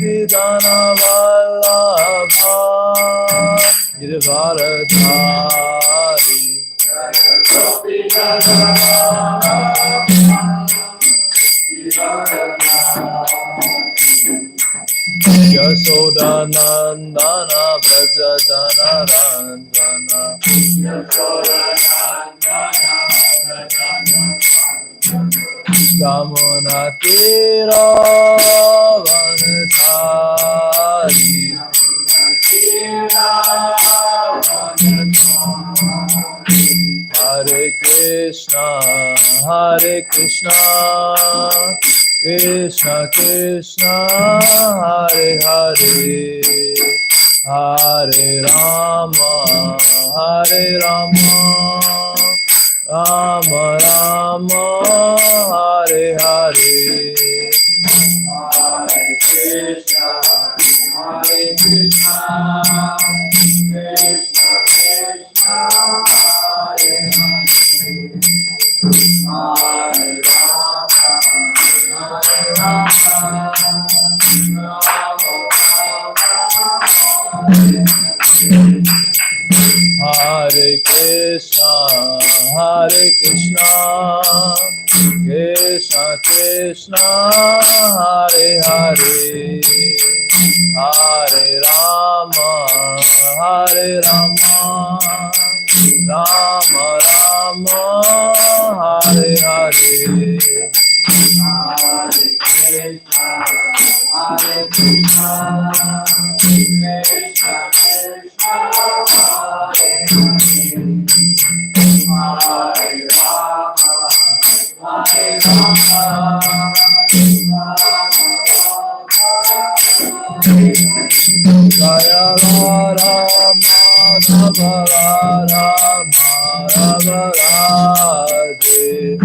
Vidana Vallabha Girvaradhari Yasoda Nandana Vraja Jana Ranjana Yamuna Tira Vanachari Hare Krishna Krishna Krishna Hare Hare Hare Rama Rama Rama Hare Hare Hare Krishna Krishna Krishna Hare Hare Hare Krishna Krishna Krishna Hare Hare Hare Rama Rama Rama Hare Hare Hare Krishna Krishna Krishna Hare Jaya Rama Madhava Rama Radhe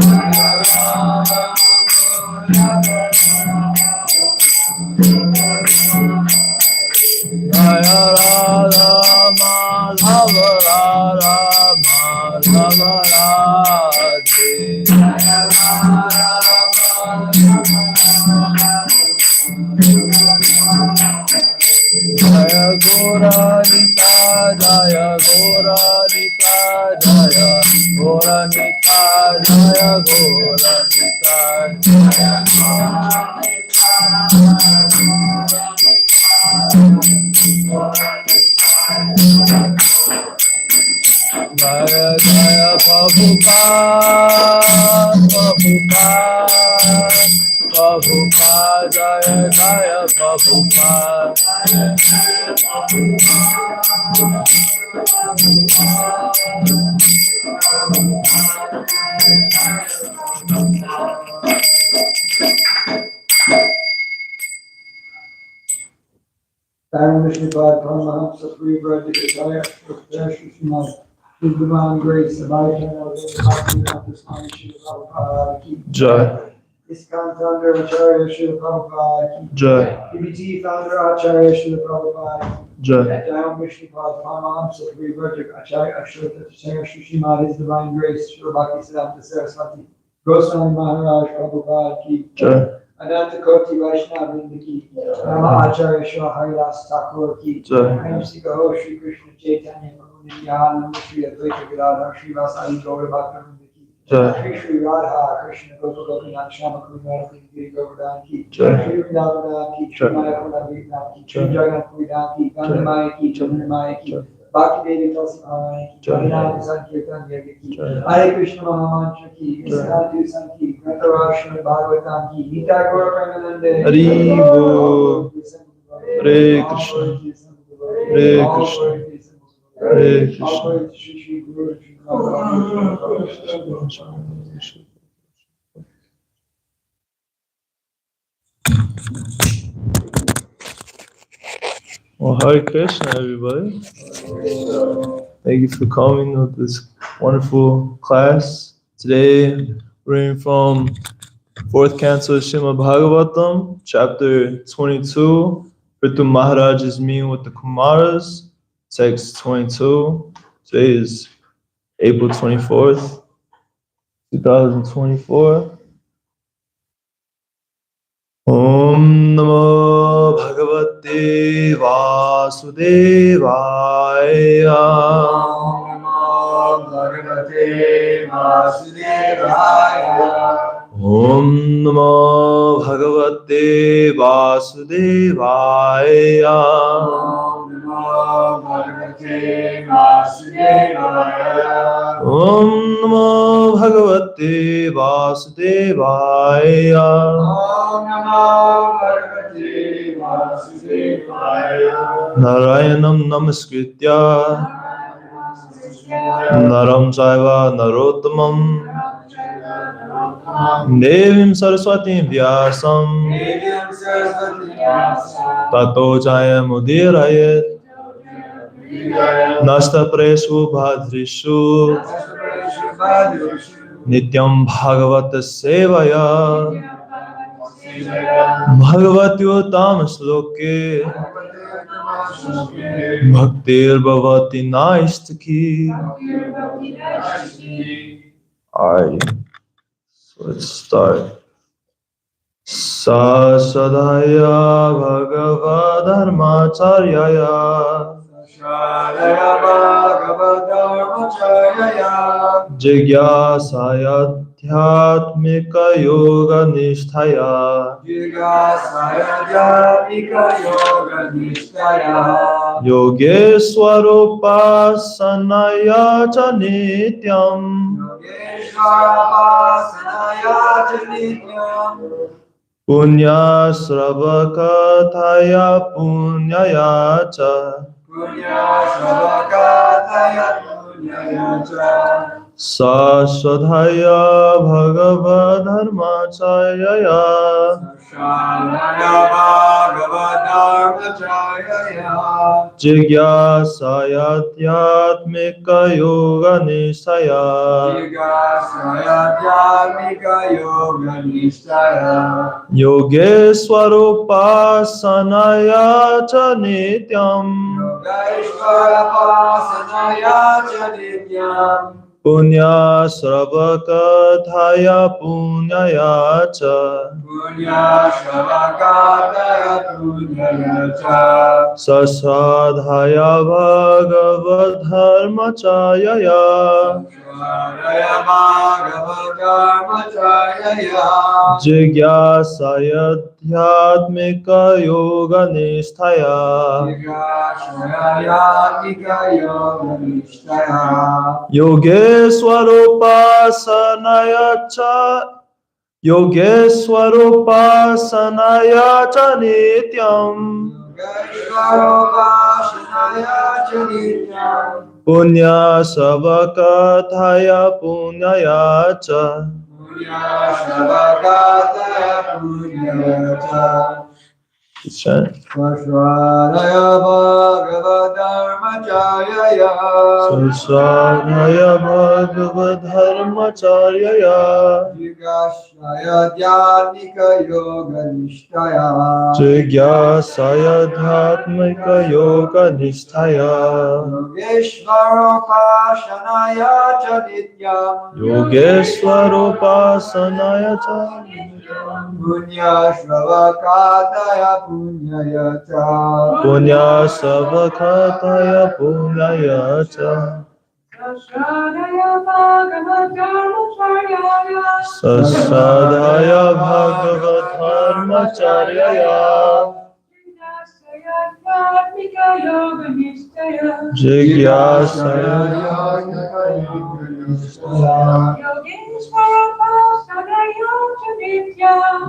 Jaya Radha Madhava Rama Radhe Jaya Gauranga Jaya Gauranga Jaya Gauranga Jaya Gauranga Jaya Jaya Prabhupada Jaya Jaya Srimad, Paramahamsa, Srimad, Srimad, His Divine Grace, the Bhagavatam, Swami Srila Prabhupada ki Jai. ISKCON founder Acharya Srila Prabhupada ki Jai. PBT founder Acharya Srila Prabhupada ki Jai. Jai Vishnupad, Paramahamsa, Srimad, Acharya Srimad, His Divine Grace, Srila Bhaktisiddhanta Saraswati, Goswami Maharaj Prabhupada ki Jai. Ananta Koti Vaishnava Vrinda ki Rama Acharya Shri Haridas Thakur ki Prem Sikaho Shri Krishna Chaitanya Prabhu Nityananda Shri Advaita Gadadhar Shri Vasadi Gaura Bhakta Vrinda ki Shri Shri Radha Krishna Gopa Gopinath Shama Kumara Giri Govardhan ki Shri Vrindavan ki Shri Mayapura Vrindavan ki Shri Jagannath Puridan ki Gandamaya ki Chandramaya ki Bhakti Devi Tulsi Maharani ki Harinam Sankirtan Yagya ki Hare Krishna Mahamantra ki Iskantu Sanki Grantarashna Bhagavatam ki Gita Gaura Premanande Haribo Hare Krishna Hare Krishna Hare Krishna Well, Hare Krishna, everybody. Thank you for coming to this wonderful class. Today, we're reading from 4th Canto of Srimad Bhagavatam, chapter 22, Ritu Maharaj's meeting with the Kumaras, text 22. Today is April 24th, 2024. Om Namo Bhagavate Vasudevaya. Om Namo Bhagavate Vasudevaya. Om Namo Bhagavate Vasudevaya. Om Namo Bhagavate Vasudevaya. Om Namo Bhagavate Vasudevaya. Om Namo Bhagavate Vasudevaya. Narayanam Namaskritya Naram Chaiva Narottamam Devim Saraswati Vyasam Devyam Saraswati Vyasam Tato Jayam Udirayet Nasta Preshu Bhadrishu Nityam Bhagavat Sevaya Bhagavatyotam Sloke Bhaktir Bhavati Naistaki. Alright, so let's start. Sa Sadhaya Bhagavadharmacharyaya Shadaya Bhagavadharmacharya Jigyasayadhyatmika yoga nisthaya Jigasayadhyatmika yoga nishtaya Yogeswarupasanaya cha nityam Yogeshwarapasanaya cha nityam Punya sravakathaya punyaya cha Punya Sravakataya Punyaya cha Sashadhaya Bhagavadharmacharya Shadaya Bhagavadharmacharya Jigyasayadhyatmika yoga nisthaya Jigasayadhyatmika yoga nishtaya Yogeswarupasanaya cha nityam Yogeshwarapasanaya cha nityam Punya sravakathaya punyaya cha Punya Shavakataya Punyaya cha Sasadhaya Bhagavadharmacharya Shadaya Bhagavadharmacharya Jigyasayadhyatmika yoga nisthaya Jigasayadhyatmika yoga nishtaya Yogeswarupasanaya cha Yogeswarupasanaya cha nityam Yogeshwarapasanaya cha nityam Punya savakathaya punyaya cha Punya Shavakataya Punyaya cha Sashwadaya Bhagavadharmacharya Sasadhaya Bhagavadharmacharya Jigasayadhyatmika yoga nishtaya Jigyasayadhyatmika yoga nisthaya Yogeshwaropasanaya cha nityam Yogeswarupasanaya cha Punya Shravakataya Punyaya cha Punya savakataya punyaya cha Sasadhaya Bhagavadharmacharya Jigyasayadhyatmika yoga nisthaya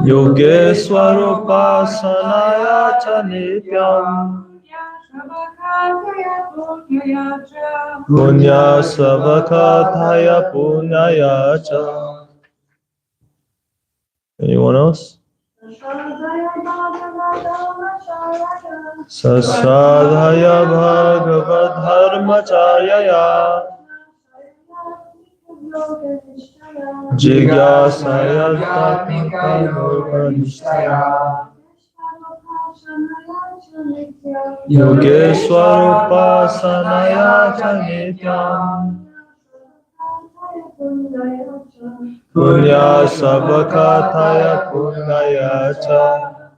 Yogeswarupasanaya cha nityam Punya savakathaya punyaya cha. Anyone else? Sasadhaya Bhagavadharmacharya Jigyasayadhyatmika yoga nisthaya Yogeswarupasanaya cha nityam Punya Sabakataya Punaya Cha.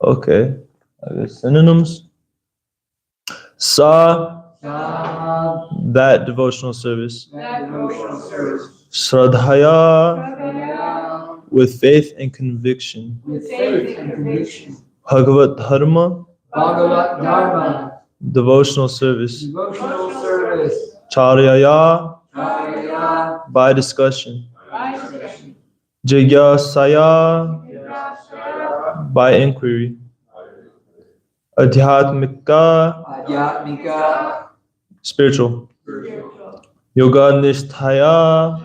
Okay, I guess synonyms. Sa, that devotional service. Shraddhaya, with faith and conviction. Bhagavat Dharma, devotional service. Charyaya, by discussion. Jigyasaya, by inquiry. Adhyatmika, spiritual. Yoga Nisthaya,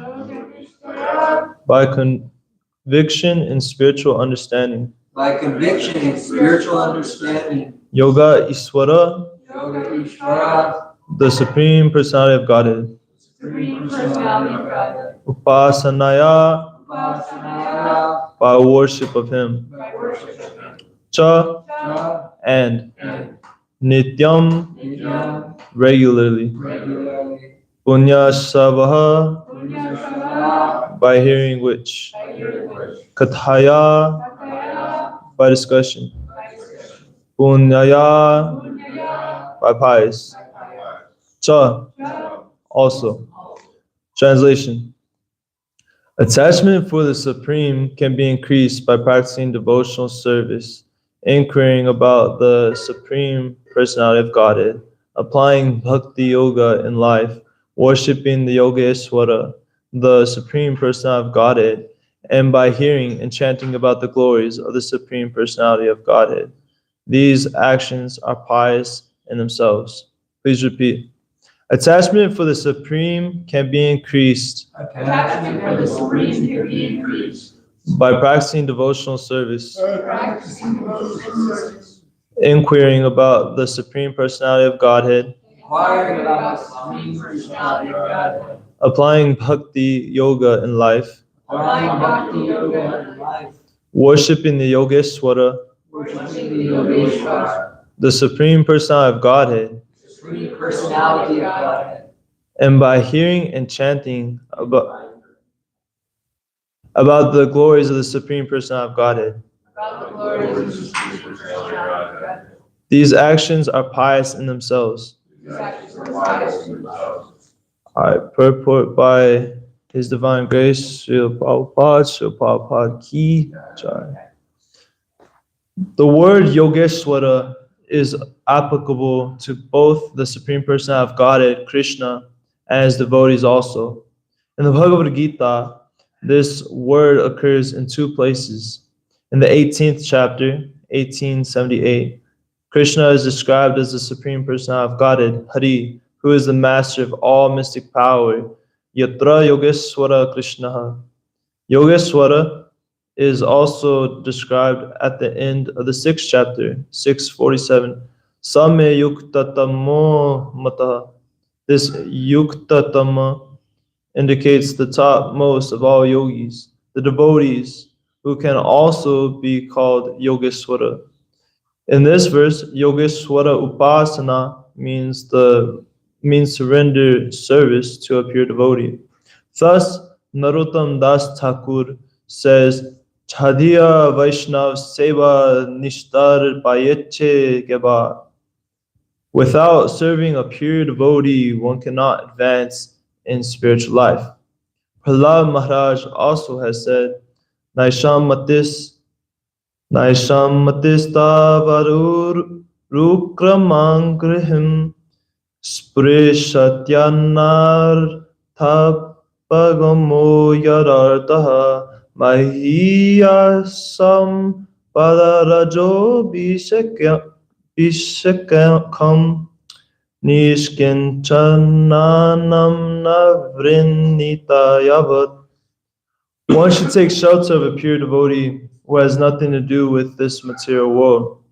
by conviction and spiritual understanding. Yoga Iswara, the Supreme Personality of Godhead. Upasanaya, by worship of Him. Cha, and. Nityam, regularly. Punya Savaha, by hearing which. Kathaya, by discussion. Punyaya, by pious. Cha, also. Translation. Attachment for the Supreme can be increased by practicing devotional service, inquiring about the Supreme Personality of Godhead, applying Bhakti Yoga in life, worshipping the Yogeshwara, the Supreme Personality of Godhead, and by hearing and chanting about the glories of the Supreme Personality of Godhead. These actions are pious in themselves. Please repeat. Attachment for the Supreme can be increased. By practicing devotional service. Inquiring about the Supreme Personality of Godhead. Applying Bhakti Yoga in life. Worshipping the Yogeshwara. The Supreme Personality of Godhead. And by hearing and chanting about the glories of the Supreme Personality of Godhead. These actions are pious in themselves. Alright, purport by His Divine Grace, Srila Prabhupada Ki Jai. The word Yogeshwara is applicable to both the Supreme Personality of Godhead, Krishna, and His devotees also. In the Bhagavad Gita, this word occurs in two places. In the 18th chapter, 1878, Krishna is described as the Supreme Personality of Godhead, Hari, who is the master of all mystic power. Yatra Yogeshwara Krishna. Yogeshwara is also described at the end of the 6th chapter, 647. Same yuktatamo mata. This yuktatama indicates the topmost of all yogis, the devotees, who can also be called Yogeshwara. In this verse, Yogeshwara Upasana means surrender service to a pure devotee. Thus, Narottam Das Thakur says, Chhadiya Vaishnav Seva Nishtar Payeche Geba. Without serving a pure devotee, one cannot advance in spiritual life. Prahlad Maharaj also has said, Naisham Matis Tavarur Rukramangrihim Sprishatyanar Tapagamo Yarartaha Mahiyasam Padarajo Bishakam Nishkinchananam Navrinitayavat. One should take shelter of a pure devotee who has nothing to do with this material world,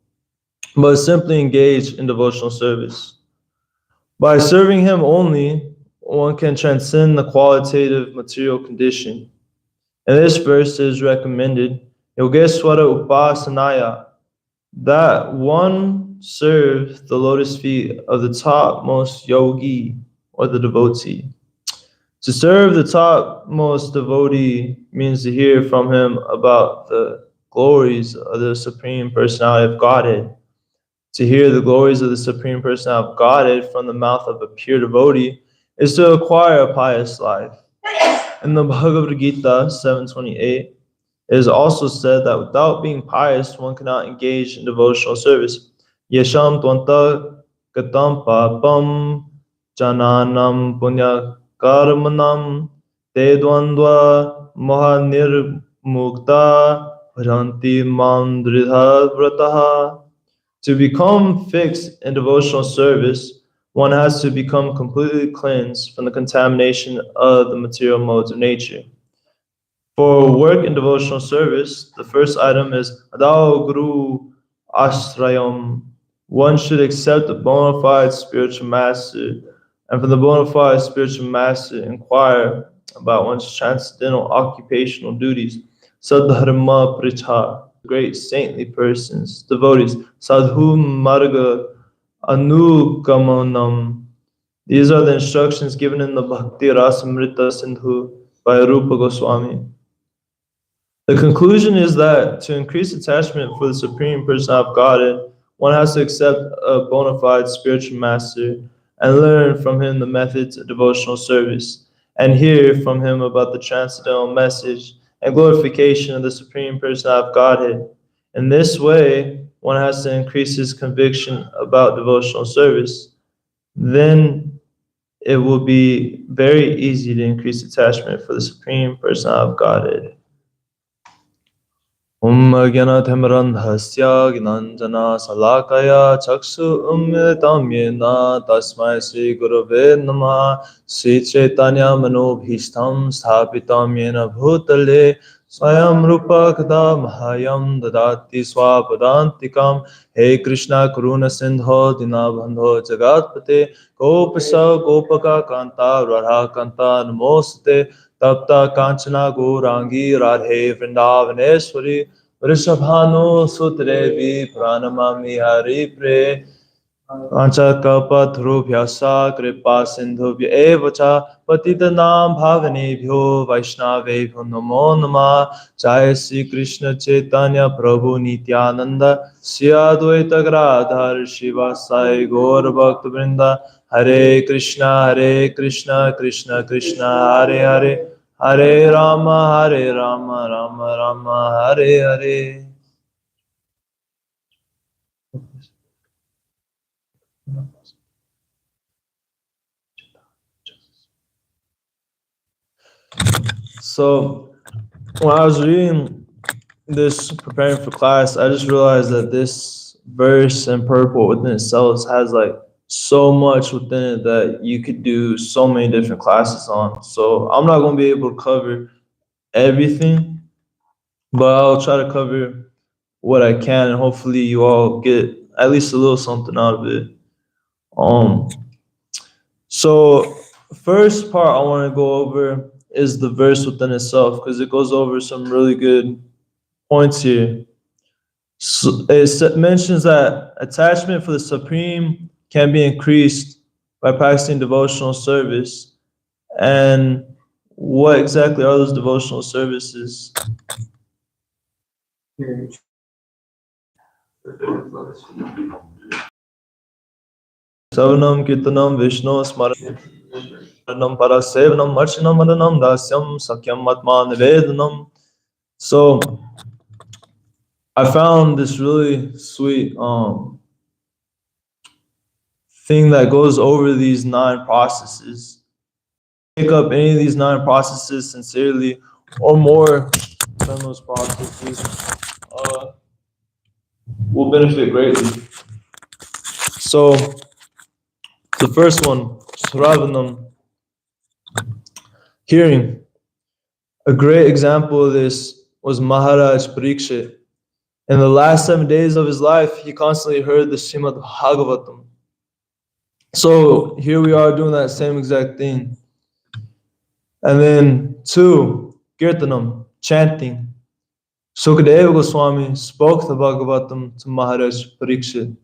but simply engage in devotional service. By serving him only, one can transcend the qualitative material condition. In this verse it is recommended, Yogeshwara Upasanaya, that one serve the lotus feet of the topmost yogi or the devotee. To serve the topmost devotee means to hear from him about the glories of the Supreme Personality of Godhead. To hear the glories of the Supreme Personality of Godhead from the mouth of a pure devotee is to acquire a pious life. In the Bhagavad Gita 7:28, it is also said that without being pious, one cannot engage in devotional service. Yesham tvanta gatam papam jananam punya karmanam te dvandva mohanirmukta bhranti mam dridha vrataha. To become fixed in devotional service, one has to become completely cleansed from the contamination of the material modes of nature. For work in devotional service, the first item is Adao Guru Ashrayam. One should accept a bona fide spiritual master, and from the bona fide spiritual master, inquire about one's transcendental occupational duties. Sadharma Pricha, great saintly persons, devotees. Sadhu Marga Anugamanam. These are the instructions given in the Bhakti Rasamrita Sindhu by Rupa Goswami. The conclusion is that to increase attachment for the Supreme Person of Godhead, one has to accept a bona fide spiritual master and learn from him the methods of devotional service, and hear from him about the transcendental message and glorification of the Supreme Person of Godhead. In this way, one has to increase his conviction about devotional service. Then it will be very easy to increase attachment for the Supreme Person of Godhead. Gyanathemrandhasya gnanjana salakaya chaksu ummitam yena tasmai Sri Gurave Namah Sri Chaitanya Manobhishtam Sthapitam yena bhutale Swayam Rupa Kada Mahayam Dadati Swapadantikam He Krishna Karuna Sindho Dinabandho Jagatpate Gopasa Gopaka Kanta Radha Kanta Namoste Tapta Kanchana Gourangi Radhe Vrindavaneshwari Vrishabhanu Sutrevi Pranamami Hari Pre Ancha Kalpatarubhyasa Kripa Sindhubhya Evacha Patitanam Bhavanebhyo Vaishnavebhyo Namo Namah Jai Sri Krishna Chaitanya Prabhu Nityananda Sri Advaita Gadadhar Shivasai Gaur Bhakta Vrinda Hare Krishna Krishna Krishna Hare Hare Hare Rama Rama Rama Hare Hare. So when I was reading this, preparing for class, I just realized that this verse and purport within itself has like so much within it that you could do so many different classes on. So I'm not going to be able to cover everything, but I'll try to cover what I can, and hopefully you all get at least a little something out of it. So first part I want to go over is the verse within itself, because it goes over some really good points here. So it mentions that attachment for the Supreme can be increased by practicing devotional service. And what exactly are those devotional services? Savanam Kirtanam Vishnu Smaranam Parasevanam Archanam Madanam Dasyam Sakyam Atma Nivedanam. So I found this really sweet thing that goes over these 9 processes. Pick up any of these 9 processes sincerely, or more than those processes, will benefit greatly. So the first one, Sravanam, hearing. A great example of this was Maharaj Parikshit. In the last 7 days of his life, he constantly heard the Srimad Bhagavatam. So here we are doing that same exact thing. And then 2, Kirtanam, chanting. Sukadeva Goswami spoke the Bhagavatam to Maharaj Parikshit.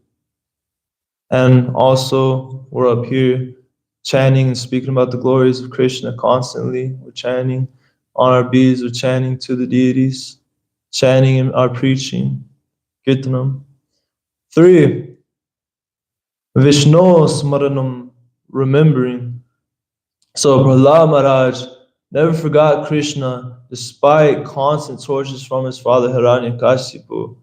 And also, we're up here chanting and speaking about the glories of Krishna constantly. We're chanting on our beads, we're chanting to the deities, chanting in our preaching, kirtanam. 3, Vishnu Smaranam, remembering. So Prahlad Maharaj never forgot Krishna despite constant tortures from his father Hiranyakashipu.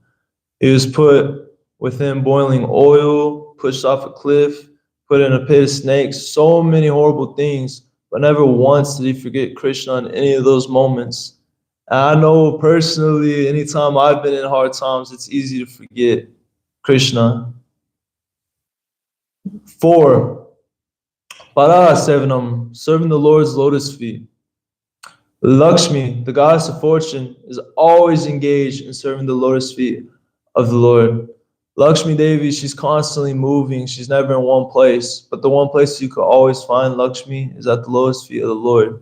He was put within boiling oil, pushed off a cliff, put in a pit of snakes, so many horrible things, but never once did he forget Krishna in any of those moments. And I know personally, anytime I've been in hard times, it's easy to forget Krishna. 4, Parasevanam, serving the Lord's lotus feet. Lakshmi, the goddess of fortune, is always engaged in serving the lotus feet of the Lord. Lakshmi Devi, she's constantly moving. She's never in one place. But the one place you could always find Lakshmi is at the lotus feet of the Lord.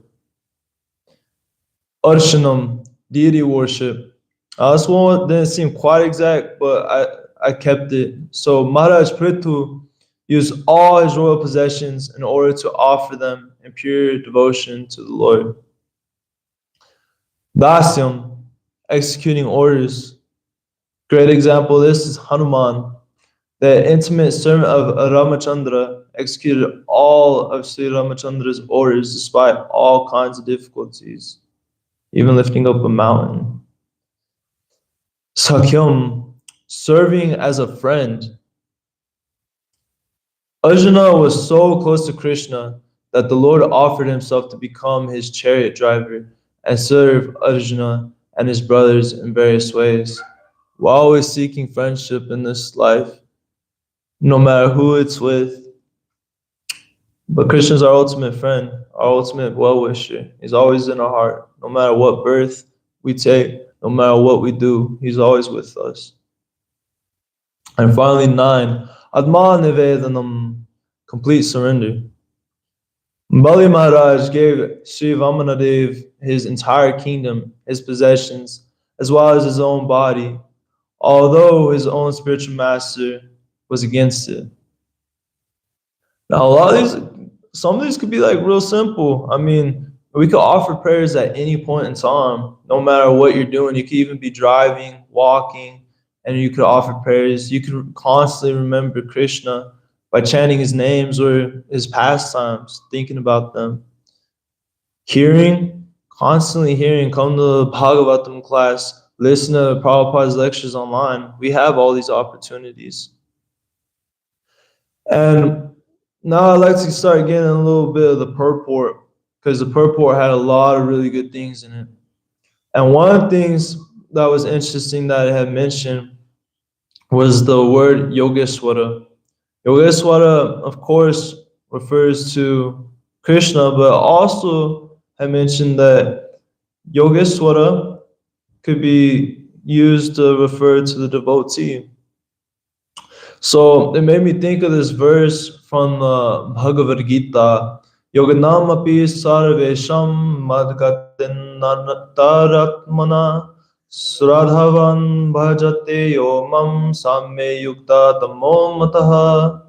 Arshanam, deity worship. This one didn't seem quite exact, but I kept it. So Maharaj Prithu used all his royal possessions in order to offer them in pure devotion to the Lord. Dasyam, executing orders. Great example of this is Hanuman. The intimate servant of Ramachandra executed all of Sri Ramachandra's orders despite all kinds of difficulties, even lifting up a mountain. Sakyam, serving as a friend. Arjuna was so close to Krishna that the Lord offered himself to become his chariot driver and serve Arjuna and his brothers in various ways. We're always seeking friendship in this life, no matter who it's with. But Krishna's our ultimate friend, our ultimate well-wisher. He's always in our heart. No matter what birth we take, no matter what we do, he's always with us. And finally, 9, Atma Nivedanam, complete surrender. Bali Maharaj gave Sri Vamanadev his entire kingdom, his possessions, as well as his own body, although his own spiritual master was against it. Now, some of these could be like real simple. I mean, we could offer prayers at any point in time, no matter what you're doing. You could even be driving, walking, and you could offer prayers. You could constantly remember Krishna by chanting his names or his pastimes, thinking about them. Hearing, constantly hearing, come to the Bhagavatam class, listen to Prabhupada's lectures online. We have all these opportunities. And now I'd like to start getting a little bit of the purport, because the purport had a lot of really good things in it. And one of the things that was interesting that I had mentioned was the word Yogeswara. Yogeswara, of course, refers to Krishna, but also I mentioned that Yogeswara could be used to refer to the devotee. So it made me think of this verse from the Bhagavad Gita. Yoganam api sarvesham madgatinanataratmana sradhavan bhajate yomam samme yukta tamo mataha.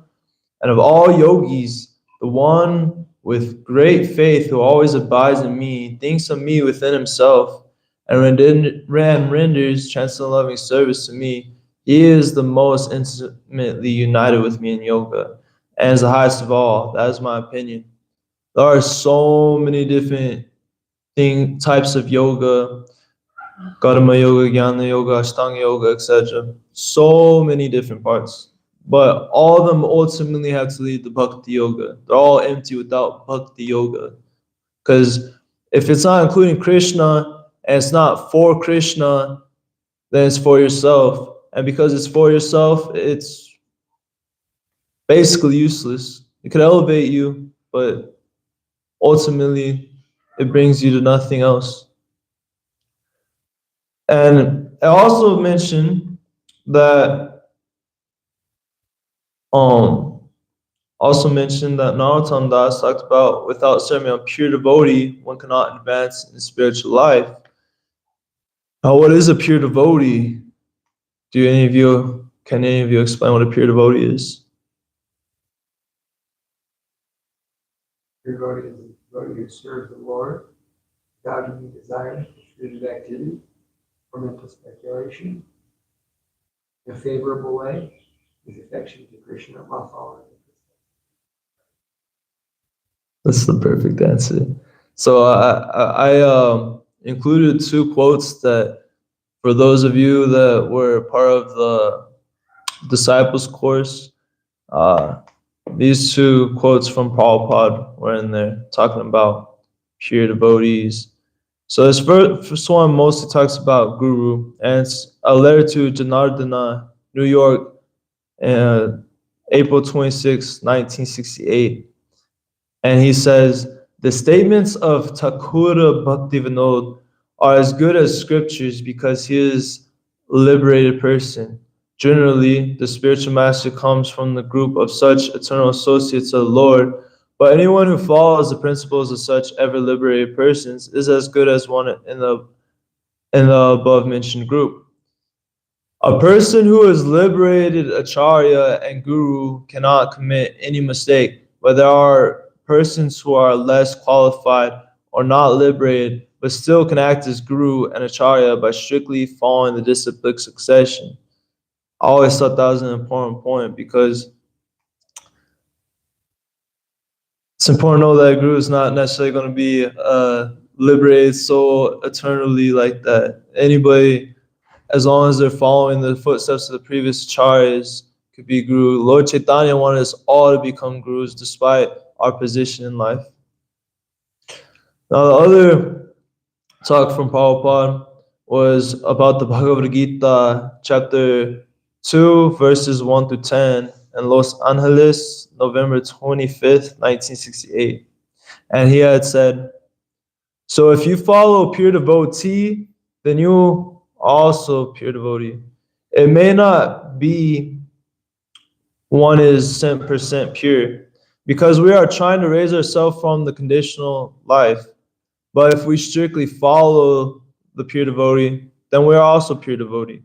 And of all yogis, the one with great faith who always abides in me, thinks of me within himself, and renders transcendent loving service to me, he is the most intimately united with me in yoga, and is the highest of all. That is my opinion. There are so many different types of yoga, Karma yoga, Jnana yoga, Ashtanga yoga, etc. So many different parts. But all of them ultimately have to lead to Bhakti yoga. They're all empty without Bhakti yoga. Because if it's not including Krishna and it's not for Krishna, then it's for yourself. And because it's for yourself, it's basically useless. It could elevate you, but ultimately it brings you to nothing else. And I also mentioned that Narottam Das talked about without serving a pure devotee, one cannot advance in spiritual life. Now, what is a pure devotee? Can any of you explain what a pure devotee is? Pure devotee is a devotee who serves the Lord without any desire for fruited activity or mental speculation. In a favorable way, his affection to Krishna while following the That's the perfect answer. So I included 2 quotes that, for those of you that were part of the disciples course, these 2 quotes from Prabhupada were in there talking about pure devotees. So this first one mostly talks about Guru, and it's a letter to Janardana, New York, April 26, 1968. And he says, the statements of Thakura Bhaktivinoda are as good as scriptures because he is a liberated person. Generally, the spiritual master comes from the group of such eternal associates of the Lord, but anyone who follows the principles of such ever liberated persons is as good as one in the above mentioned group. A person who is liberated acharya and guru cannot commit any mistake, but there are persons who are less qualified or not liberated, but still can act as guru and acharya by strictly following the disciplic succession. I always thought that was an important point because it's important to know that a guru is not necessarily going to be a liberated soul eternally like that. Anybody, as long as they're following the footsteps of the previous acharyas, could be guru. Lord Chaitanya wanted us all to become gurus despite our position in life. Now, the other talk from Prabhupada was about the Bhagavad Gita, chapter 2, verses 1 to 10, in Los Angeles, November 25th, 1968. And he had said, so if you follow a pure devotee, then you also pure devotee. It may not be one is 100% pure, because we are trying to raise ourselves from the conditional life. But if we strictly follow the pure devotee, then we are also pure devotee.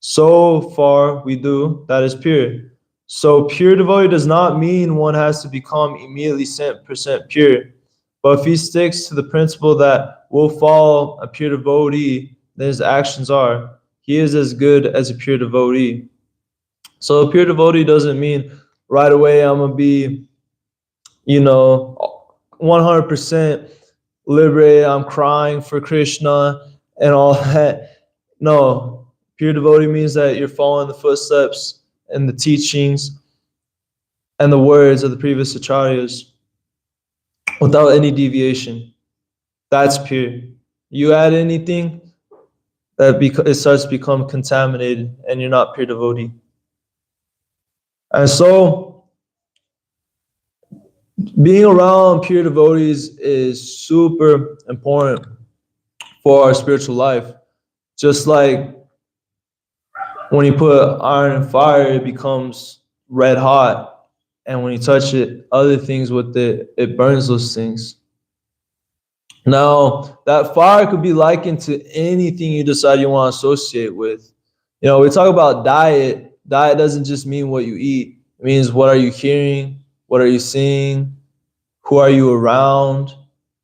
So far we do, that is pure. So pure devotee does not mean one has to become immediately 100% pure. But if he sticks to the principle that we'll follow a pure devotee, then his actions are, he is as good as a pure devotee. So a pure devotee doesn't mean right away I'm going to be, 100% liberated, I'm crying for Krishna and all that. No, pure devotee means that you're following the footsteps and the teachings and the words of the previous acharyas without any deviation. That's pure. You add anything, it starts to become contaminated and you're not pure devotee. And so being around pure devotees is super important for our spiritual life. Just like when you put iron in fire, it becomes red hot. And when you touch it, other things with it, it burns those things. Now, that fire could be likened to anything you decide you want to associate with. We talk about diet. Diet doesn't just mean what you eat. It means what are you hearing? What are you seeing? Who are you around?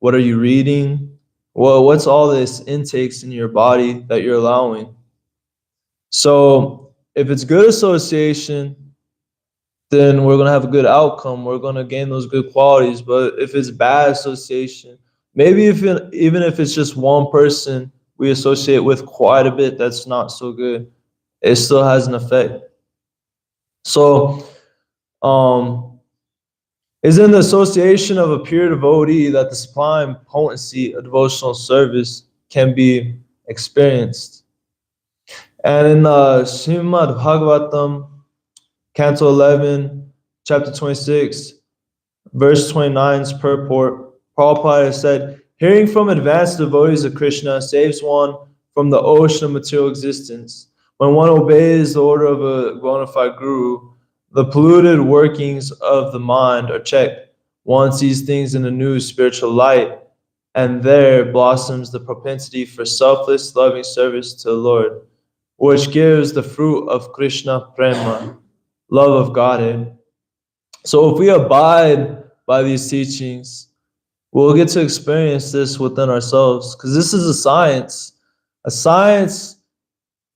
What are you reading? Well, what's all this intakes in your body that you're allowing? So if it's good association, then we're going to have a good outcome. We're going to gain those good qualities. But if it's bad association, maybe even if it's just one person we associate with quite a bit that's not so good, it still has an effect. So it's in the association of a pure devotee that the sublime potency of devotional service can be experienced. And in Srimad Bhagavatam, Canto 11, chapter 26, verse 29's purport, Prabhupada said, hearing from advanced devotees of Krishna saves one from the ocean of material existence. When one obeys the order of a bona fide guru, the polluted workings of the mind are checked. One sees things in a new spiritual light, and there blossoms the propensity for selfless, loving service to the Lord, which gives the fruit of Krishna Prema, love of Godhead. So if we abide by these teachings, we'll get to experience this within ourselves, because this is a science. A science,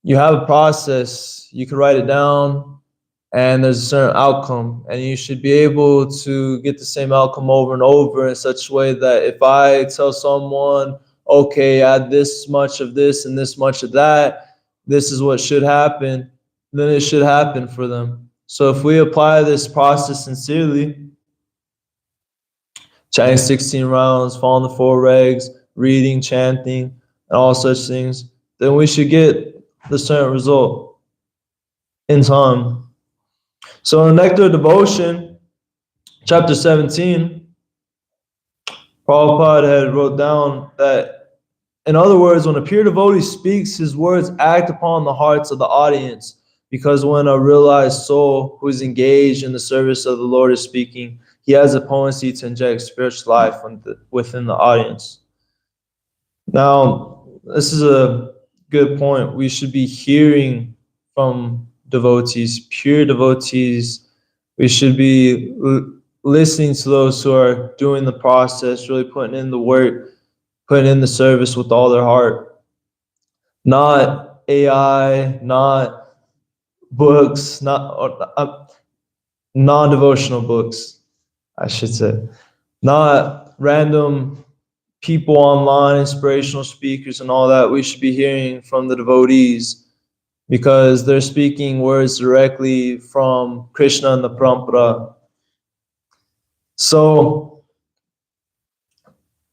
you have a process, you can write it down, and there's a certain outcome, and you should be able to get the same outcome over and over in such a way that if I tell someone, okay, add this much of this and this much of that, this is what should happen, then it should happen for them. So if we apply this process sincerely, chanting 16 rounds, following the 4 regs, reading, chanting, and all such things, then we should get the certain result in time. So in Nectar of Devotion, chapter 17, Prabhupada had wrote down that, in other words, when a pure devotee speaks, his words act upon the hearts of the audience, because when a realized soul who is engaged in the service of the Lord is speaking, he has a potency to inject spiritual life within the audience. Now, this is a good point. We should be hearing from devotees, pure devotees. We should be listening to those who are doing the process, really putting in the work, putting in the service with all their heart. Not AI, not books, not non-devotional books, I should say. Not random people online, inspirational speakers and all that. We should be hearing from the devotees, because they're speaking words directly from Krishna and the Parampara. So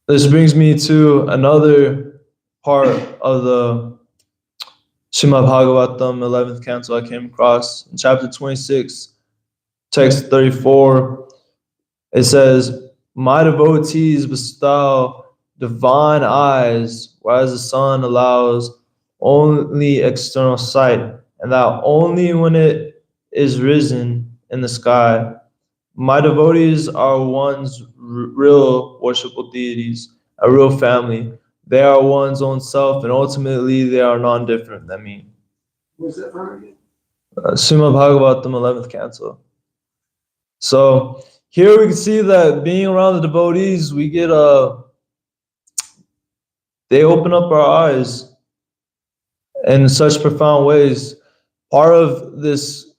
this brings me to another part of the Srimad Bhagavatam 11th canto I came across. In chapter 26, text 34, it says, "My devotees bestow divine eyes, whereas the sun allows only external sight, and that only when it is risen in the sky. My devotees are one's real worshipful deities, a real family. They are one's own self, and ultimately they are non-different than me." What's that from again? Srimad Bhagavatam 11th canto. So here we can see that being around the devotees, we get they open up our eyes in such profound ways. Part of this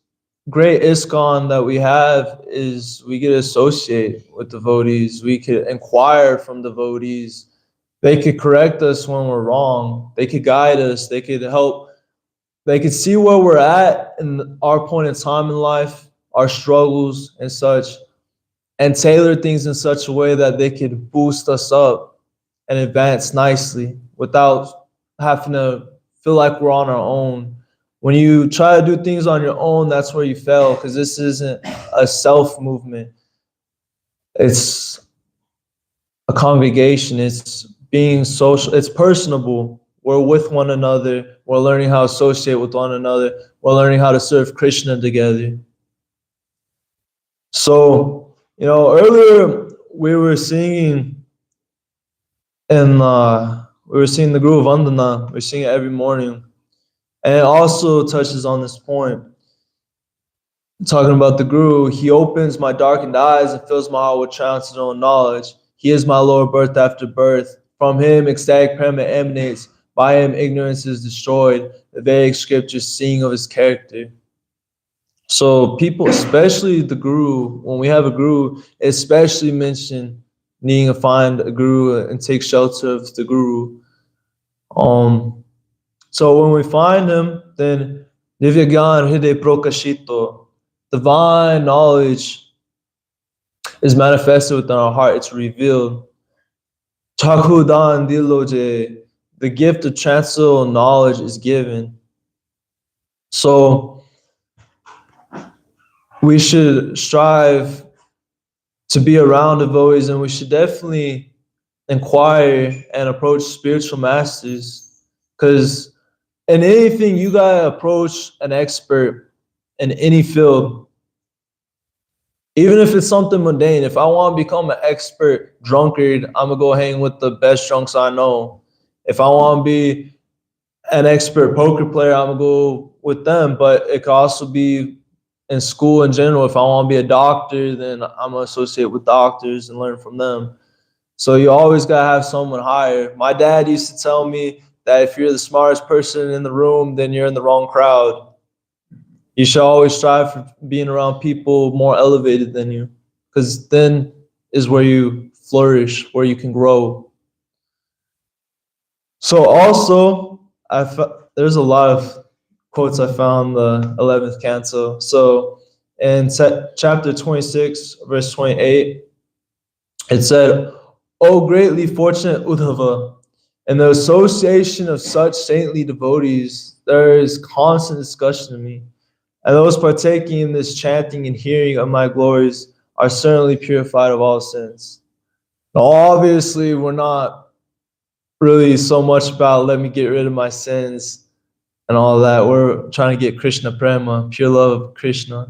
great ISKCON that we have is we get to associate with devotees. We could inquire from devotees. They could correct us when we're wrong. They could guide us. They could help. They could see where we're at in our point in time in life, our struggles and such, and tailor things in such a way that they could boost us up and advance nicely without having to feel like we're on our own. When you try to do things on your own, that's where you fail, because this isn't a self movement. It's a congregation. It's being social. It's personable. We're with one another. We're learning how to associate with one another. We're learning how to serve Krishna together. So, earlier we were singing, and we were singing the Guru Vandana. We sing it every morning. And it also touches on this point. Talking about the Guru, he opens my darkened eyes and fills my heart with transcendental knowledge. He is my Lord, birth after birth. From him, ecstatic Prema emanates. By him, ignorance is destroyed. The Vedic scriptures sing of his character. So people, especially the Guru, when we have a Guru, especially mention needing to find a Guru and take shelter of the Guru. So when we find him, then Divya Gyan Hriday Prokashito, divine knowledge is manifested within our heart. It's revealed. Chakudan Diloje, the gift of transcendental knowledge is given. So we should strive to be around devotees, and we should definitely inquire and approach spiritual masters, because in anything, you gotta approach an expert in any field. Even if it's something mundane. If I want to become an expert drunkard, I'm gonna go hang with the best drunks I know. If I want to be an expert poker player, I'm gonna go with them. But it could also be in school in general. If I want to be a doctor, then I'm gonna associate with doctors and learn from them. So you always gotta have someone higher. My dad used to tell me that if you're the smartest person in the room, then you're in the wrong crowd. You should always strive for being around people more elevated than you, because then is where you flourish, where you can grow. So also, there's a lot of quotes I found the 11th canto. So in chapter 26, verse 28, it said, "O greatly fortunate Uddhava, in the association of such saintly devotees, there is constant discussion of me. And those partaking in this chanting and hearing of my glories are certainly purified of all sins." Now, obviously, we're not really so much about let me get rid of my sins and all that. We're trying to get Krishna Prema, pure love of Krishna.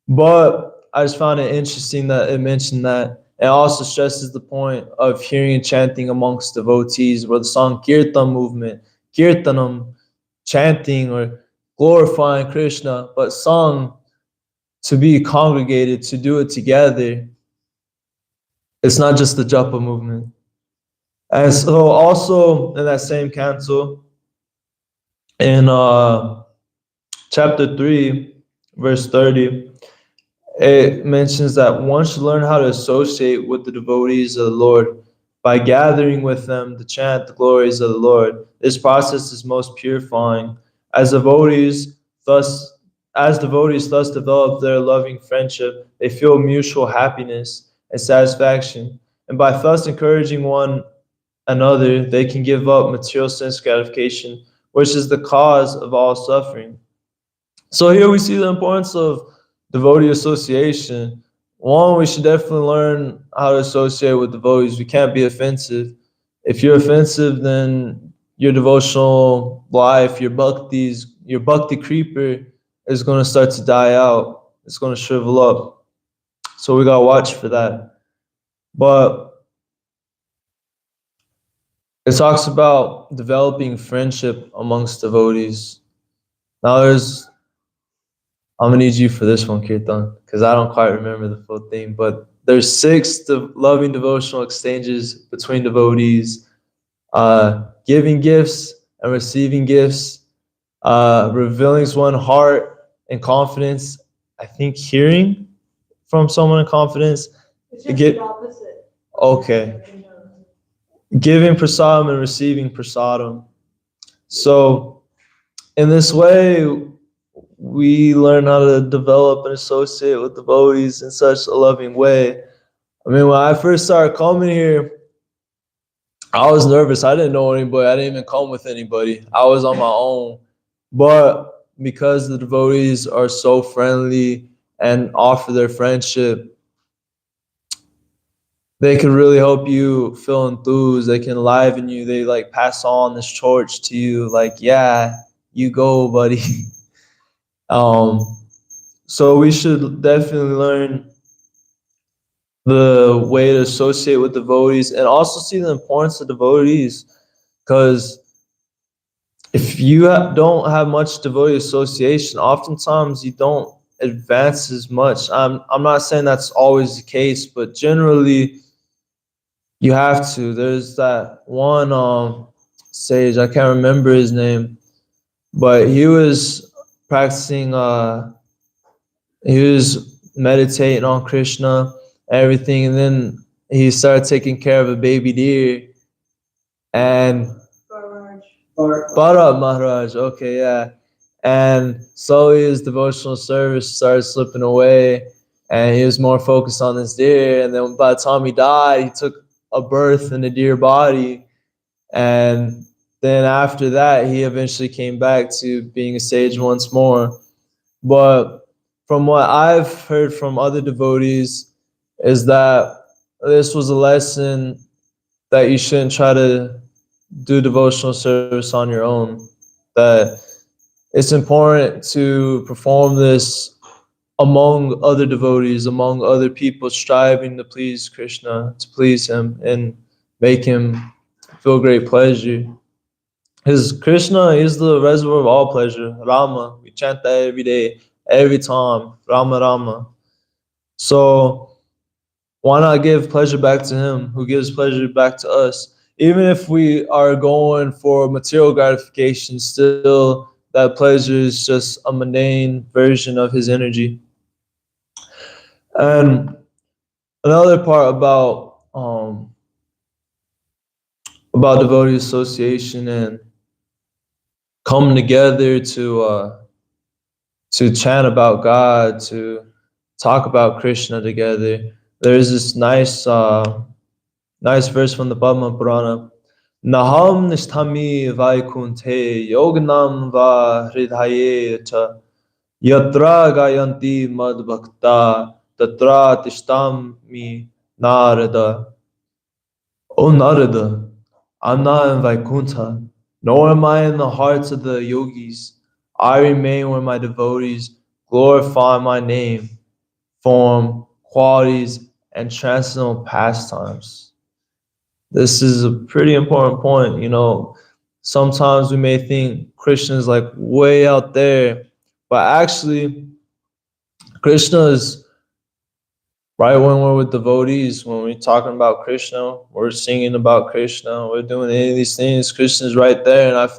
But I just found it interesting that it mentioned that. It also stresses the point of hearing and chanting amongst devotees, where the song Kirtan movement, Kirtanam, chanting or glorifying Krishna, but sung to be congregated, to do it together. It's not just the japa movement. And so also in that same canto, in chapter 3, verse 30, it mentions that one should learn how to associate with the devotees of the Lord by gathering with them to chant the glories of the Lord. This process is most purifying. As devotees thus develop their loving friendship, they feel mutual happiness and satisfaction. And by thus encouraging one another, they can give up material sense gratification, which is the cause of all suffering. So here we see the importance of devotee association. One, we should definitely learn how to associate with devotees. We can't be offensive. If you're offensive, then your devotional life, your bhakti creeper is going to start to die out. It's going to shrivel up. So we got to watch for that. But it talks about developing friendship amongst devotees. Now I'm gonna need you for this one, Kirtan, because I don't quite remember the full thing. But there's 6 loving devotional exchanges between devotees, giving gifts and receiving gifts, revealing one's heart and confidence. I think hearing from someone in confidence. It's just the opposite. Okay. Giving prasadam and receiving prasadam. So in this way, we learn how to develop and associate with devotees in such a loving way. I mean, when I first started coming here, I was nervous. I didn't know anybody. I didn't even come with anybody. I was on my own. But because the devotees are so friendly and offer their friendship, they can really help you feel enthused. They can enliven you. They like pass on this torch to you. Like, yeah, you go, buddy. So we should definitely learn the way to associate with devotees and also see the importance of devotees, because if you don't have much devotee association, oftentimes you don't advance as much. I'm not saying that's always the case, but generally you have to. There's that one sage, I can't remember his name, but he was practicing he was meditating on Krishna, everything, and then he started taking care of a baby deer. And Bharat Maharaj, okay, yeah. And slowly his devotional service started slipping away, and he was more focused on this deer. And then by the time he died, he took a birth in a deer body. And then after that, he eventually came back to being a sage once more. But from what I've heard from other devotees is that this was a lesson that you shouldn't try to do devotional service on your own. That it's important to perform this among other devotees, among other people, striving to please Krishna, to please him and make him feel great pleasure. Because Krishna is the reservoir of all pleasure. Rama, we chant that every day, every time. Rama, Rama. So Why not give pleasure back to him who gives pleasure back to us? Even if we are going for material gratification, still that pleasure is just a mundane version of his energy. And another part about devotee association and coming together to chant about God, to talk about Krishna together. There's this nice verse from the Bhagavatam Purana. Naham nisthami vaikunte yognam va hridhaye cha yatra gayanti mad bhakta tatra tishtami narada. O Narada, I'm not in Vaikuntha, nor am I in the hearts of the yogis. I remain where my devotees glorify my name, form, qualities, and transcendental pastimes. This is a pretty important point. You know, sometimes we may think Krishna is like way out there, but actually, Krishna is right when we're with devotees, when we're talking about Krishna, we're singing about Krishna, we're doing any of these things, Krishna's right there. And I'm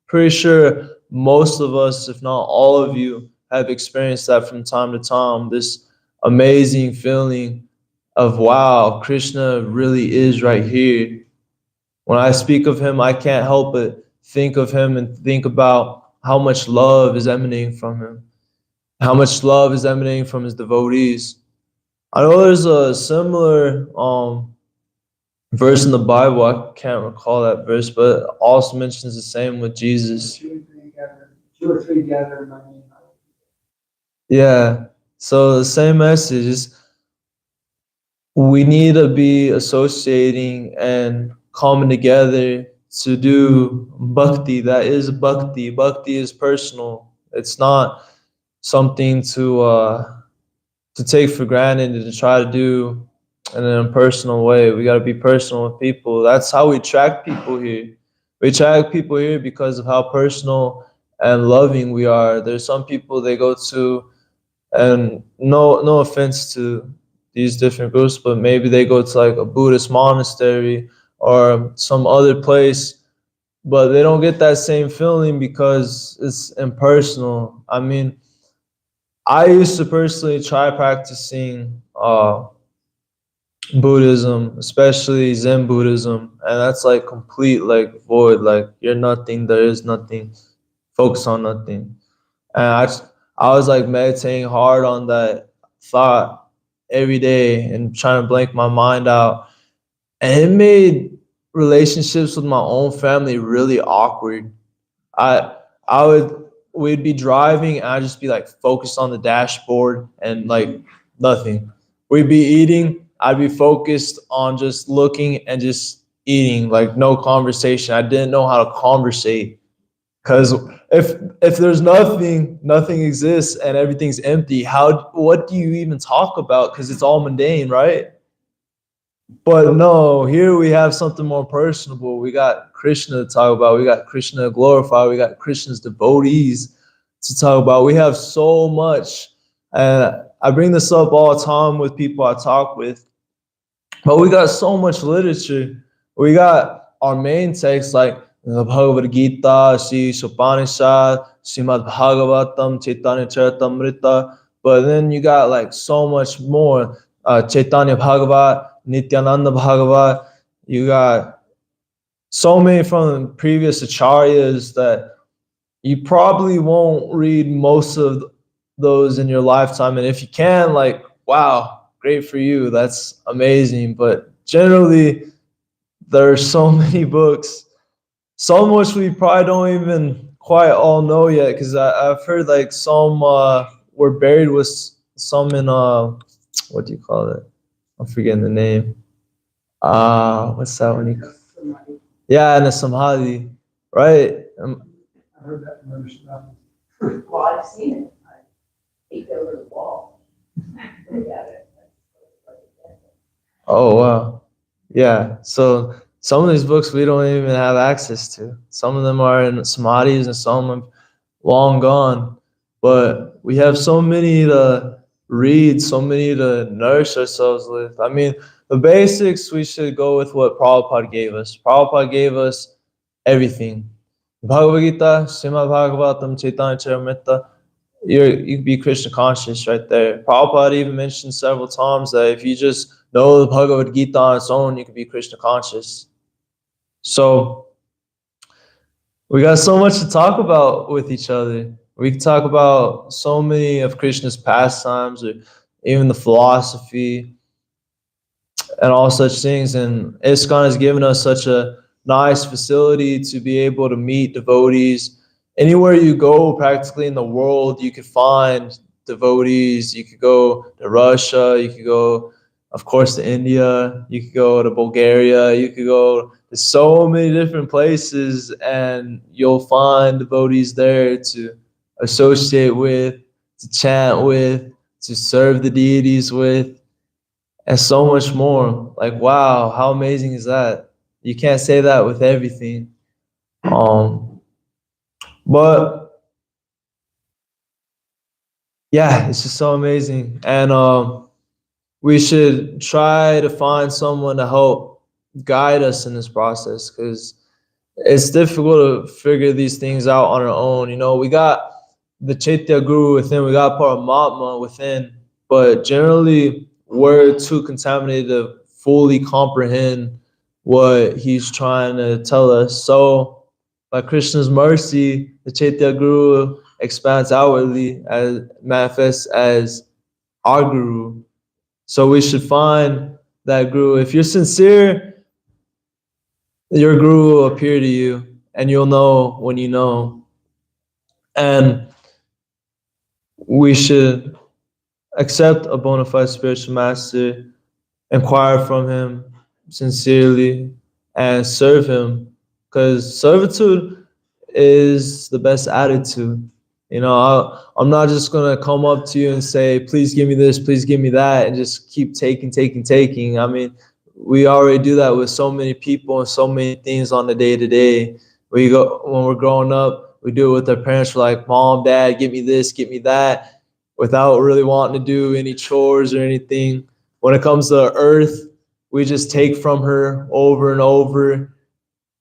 pretty sure most of us, if not all of you, have experienced that from time to time, this amazing feeling of, wow, Krishna really is right here. When I speak of him, I can't help but think of him and think about how much love is emanating from him, how much love is emanating from his devotees. I know there's a similar verse in the Bible. I can't recall that verse, but it also mentions the same with Jesus. 2 or 3 gather in my name. Yeah. So the same message is we need to be associating and coming together to do bhakti. That is bhakti. Bhakti is personal. It's not something to take for granted and to try to do in an impersonal way. We got to be personal with people. That's how we attract people here. We attract people here because of how personal and loving we are. There's some people they go to, and no offense to these different groups, but maybe they go to like a Buddhist monastery or some other place, but they don't get that same feeling because it's impersonal. I mean, I used to personally try practicing Buddhism, especially Zen Buddhism, and that's like complete like void, like you're nothing, there is nothing, focus on nothing. And I was like meditating hard on that thought every day and trying to blank my mind out, and it made relationships with my own family really awkward. I I would we'd be driving and I'd just be like focused on the dashboard and like nothing. We'd be eating, I'd be focused on just looking and just eating, like no conversation. I didn't know how to conversate because if there's nothing exists and everything's empty, what do you even talk about? Because it's all mundane, right? But no, here we have something more personable. We got Krishna to talk about. We got Krishna to glorify. We got Krishna's devotees to talk about. We have so much. And I bring this up all the time with people I talk with. But we got so much literature. We got our main texts like the Bhagavad Gita, Sri Upanishad, Srimad Bhagavatam, Chaitanya Charitamrita. But then you got like so much more. Chaitanya Bhagavat, Nityananda Bhagavat. You got so many from previous acharyas that you probably won't read most of those in your lifetime. And if you can, like, wow, great for you. That's amazing. But generally, there are so many books, so much we probably don't even quite all know yet. Because I've heard like some were buried with some in what do you call it? I'm forgetting the name. What's that one? Yeah, in a samadhi, right? I heard that from other stuff. Well, I've seen it. I peeked over the wall. Look at it. Oh wow, yeah. So some of these books we don't even have access to. Some of them are in samadhis, and some of them long gone. But we have so many to read, so many to nourish ourselves with. I mean, the basics, we should go with what Prabhupada gave us. Prabhupada gave us everything. Bhagavad Gita, Srimad Bhagavatam, Chaitanya Charitamrita, you can be Krishna conscious right there. Prabhupada even mentioned several times that if you just know the Bhagavad Gita on its own, you can be Krishna conscious. So we got so much to talk about with each other. We can talk about so many of Krishna's pastimes, or even the philosophy and all such things. And ISKCON has given us such a nice facility to be able to meet devotees. Anywhere you go, practically in the world, you could find devotees. You could go to Russia, you could go, of course, to India, you could go to Bulgaria, you could go to so many different places, and you'll find devotees there to associate with, to chant with, to serve the deities with, and so much more. Like, wow, how amazing is that? You can't say that with everything. But yeah, it's just so amazing. And we should try to find someone to help guide us in this process, because it's difficult to figure these things out on our own. You know, we got the Chaitya Guru within, we got Paramatma within, but generally we're too contaminated to fully comprehend what he's trying to tell us. So by Krishna's mercy, the Chaitya Guru expands outwardly as manifests as our Guru. So we should find that Guru. If you're sincere, your Guru will appear to you, and you'll know when you know. And we should accept a bona fide spiritual master, inquire from him sincerely, and serve him, because servitude is the best attitude. You know, I'm not just going to come up to you and say, please give me this, please give me that, and just keep taking. I mean, we already do that with so many people and so many things on the day-to-day. When we're growing up, we do it with our parents. We're like, Mom, Dad, give me this, give me that, without really wanting to do any chores or anything. When it comes to earth, we just take from her over and over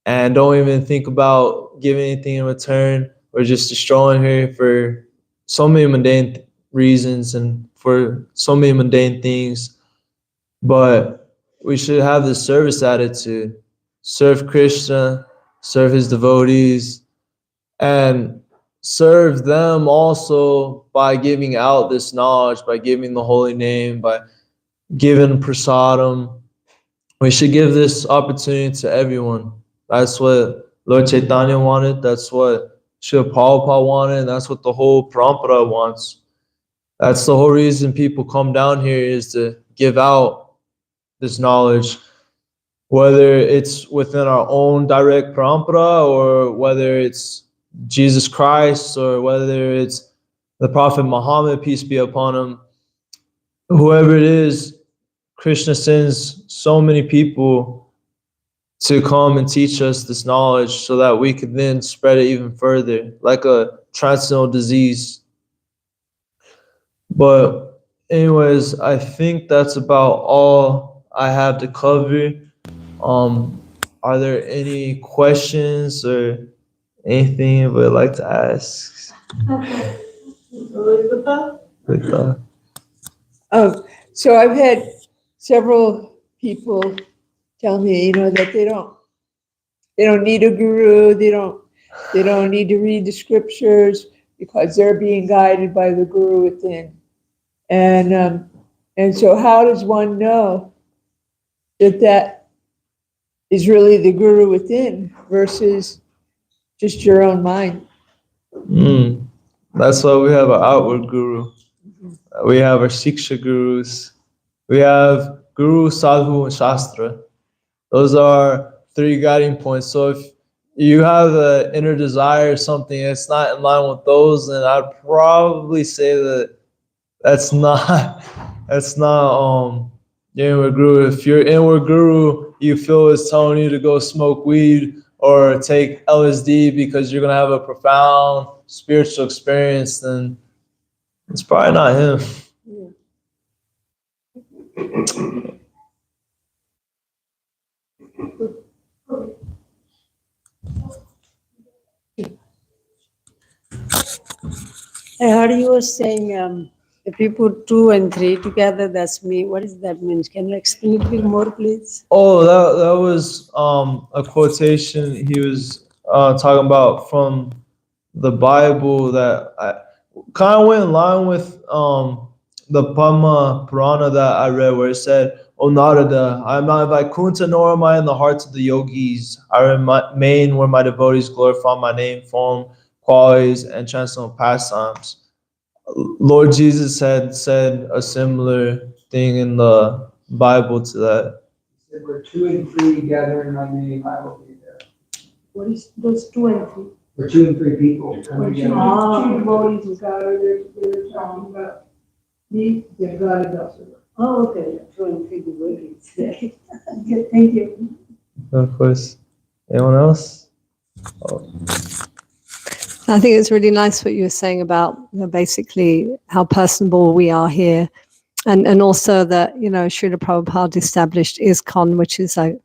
and don't even think about giving anything in return. We're just destroying her for so many mundane reasons and for so many mundane things. But we should have this service attitude. Serve Krishna, serve his devotees, and serve them also by giving out this knowledge, by giving the holy name, by giving prasadam. We should give this opportunity to everyone. That's what Lord Chaitanya wanted. That's what Srila Prabhupada wanted. And that's what the whole parampara wants. That's the whole reason people come down here, is to give out this knowledge, whether it's within our own direct parampara, or whether it's Jesus Christ, or whether it's the Prophet Muhammad, peace be upon him. Whoever it is, Krishna sends so many people to come and teach us this knowledge so that we could then spread it even further, like a transcendental disease. But anyways, I think that's about all I have to cover. Are there any questions or anything you would like to ask? So I've had several people tell me, that they don't need a guru, they don't need to read the scriptures because they're being guided by the guru within. And so how does one know that is really the guru within versus just your own mind? That's why we have an outward guru. We have our Siksha gurus. We have Guru, Sadhu, and Shastra. Those are 3 guiding points. So if you have an inner desire or something that's not in line with those, then I'd probably say that's not your inward guru. If your inward guru you feel is telling you to go smoke weed or take LSD because you're gonna have a profound spiritual experience, then it's probably not him. I heard you were saying if you put 2 and 3 together, that's me. What does that mean? Can you explain it a bit more, please? Oh, that was a quotation he was talking about from the Bible that I kind of went in line with the Padma Purana that I read, where it said, "O Narada, I am not in Vaikuntha, nor am I in the hearts of the yogis. I remain where my devotees glorify my name, form, qualities, and transcendental pastimes." Lord Jesus had said a similar thing in the Bible to that. He said, where 2 and 3 gather in my name, I will be there. What is those 2 and 3? Where 2 and 3 people come together. Two devotees they're talking about me, they're God is also. Oh, okay, 2 and 3 devotees. Okay, thank you. Of course. Anyone else? I think it's really nice what you were saying about, basically how personable we are here. And also that, Srila Prabhupada established ISKCON, which is like,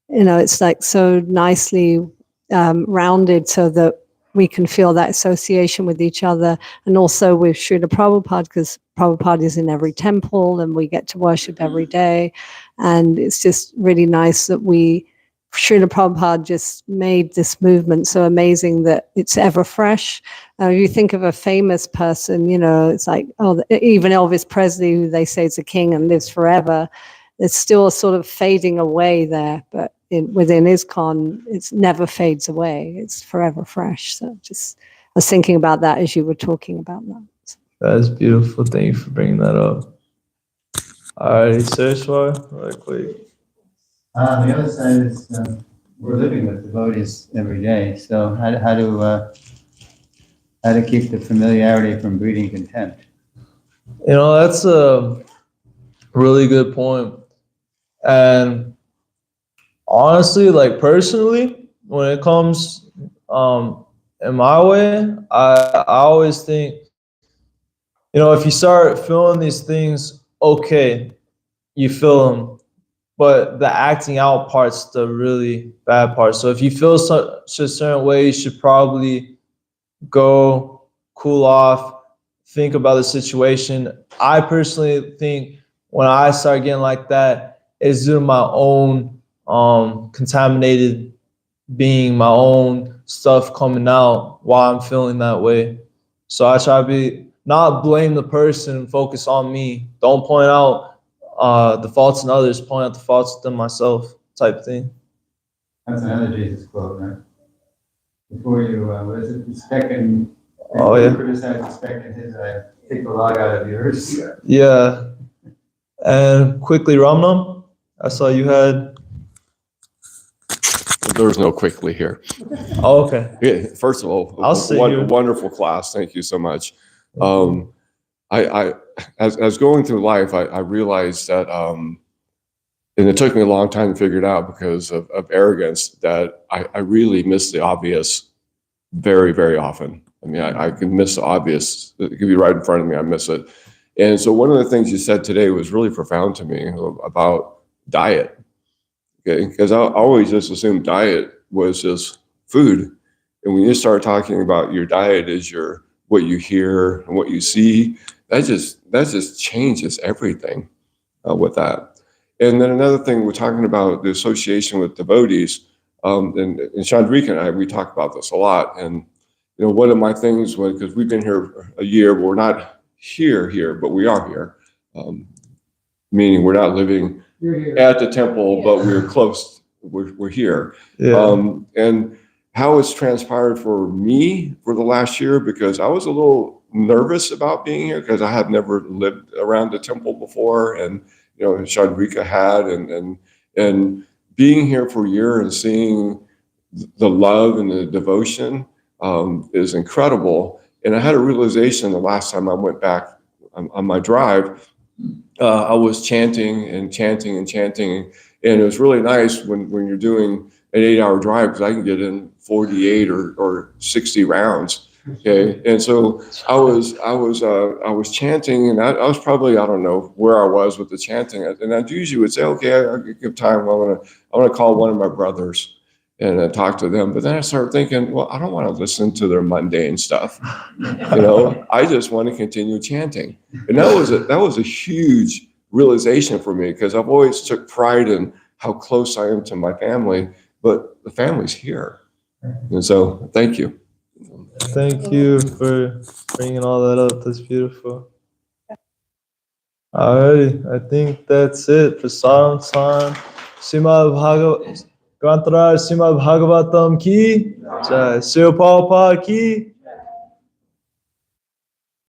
it's like so nicely rounded so that we can feel that association with each other, and also with Srila Prabhupada, because Prabhupada is in every temple and we get to worship every day. And it's just really nice that Srila Prabhupada just made this movement so amazing that it's ever fresh. You think of a famous person, it's like, even Elvis Presley, who they say is a king and lives forever, it's still sort of fading away there. But within ISKCON, it never fades away. It's forever fresh. So I was thinking about that as you were talking about that. That is beautiful. Thank you for bringing that up. All right, Saraswar, really quick. The other side is we're living with devotees every day. So how to keep the familiarity from breeding contempt? That's a really good point. And honestly, like personally, when it comes in my way, I always think, if you start feeling these things, okay, you feel them. But the acting out part's the really bad part. So if you feel such a certain way, you should probably go cool off, think about the situation. I personally think when I start getting like that, it's due to my own contaminated being, my own stuff coming out while I'm feeling that way. So I try to not blame the person, focus on me. Don't point out the faults in others, point out the faults within myself, type thing. That's another Jesus quote, right? Before you, what is it? The speck and criticize the speck in his eye, take the log out of yours. Yeah. And quickly, Ramnam, I saw you had. There's no quickly here. Oh, okay. Yeah, first of all, I'll sit here. Wonderful class. Thank you so much. As going through life, I realized that, and it took me a long time to figure it out because of arrogance, that I really miss the obvious very, very often. I mean, I can miss the obvious. It could be right in front of me. I miss it. And so one of the things you said today was really profound to me about diet. Okay, because I always just assumed diet was just food. And when you start talking about your diet as what you hear and what you see, that just changes everything with that. And then another thing, we're talking about the association with devotees, and Chandrika and I, we talk about this a lot. And one of my things was, because we've been here a year, we're not here, but we are here, meaning we're not living at the temple, but we're close. We're here. Yeah. And how it's transpired for me for the last year, because I was a little nervous about being here because I have never lived around the temple before, and Chandrika had, and being here for a year and seeing the love and the devotion is incredible. And I had a realization the last time I went back on my drive. I was chanting, and it was really nice when you're doing an 8-hour drive, because I can get in 48 or 60 rounds. Okay, and so I was chanting, and I was probably, I don't know where I was with the chanting, and I usually would say, okay, I give time. I want to call one of my brothers, and talk to them. But then I started thinking, well, I don't want to listen to their mundane stuff. You know, I just want to continue chanting. And that was a huge realization for me, because I've always took pride in how close I am to my family, but the family's here. And so thank you. Thank you for bringing all that up. That's beautiful. Alrighty, I think that's it for Saram time. Srimad Bhagavatam ki jai. Srila Prabhupada ki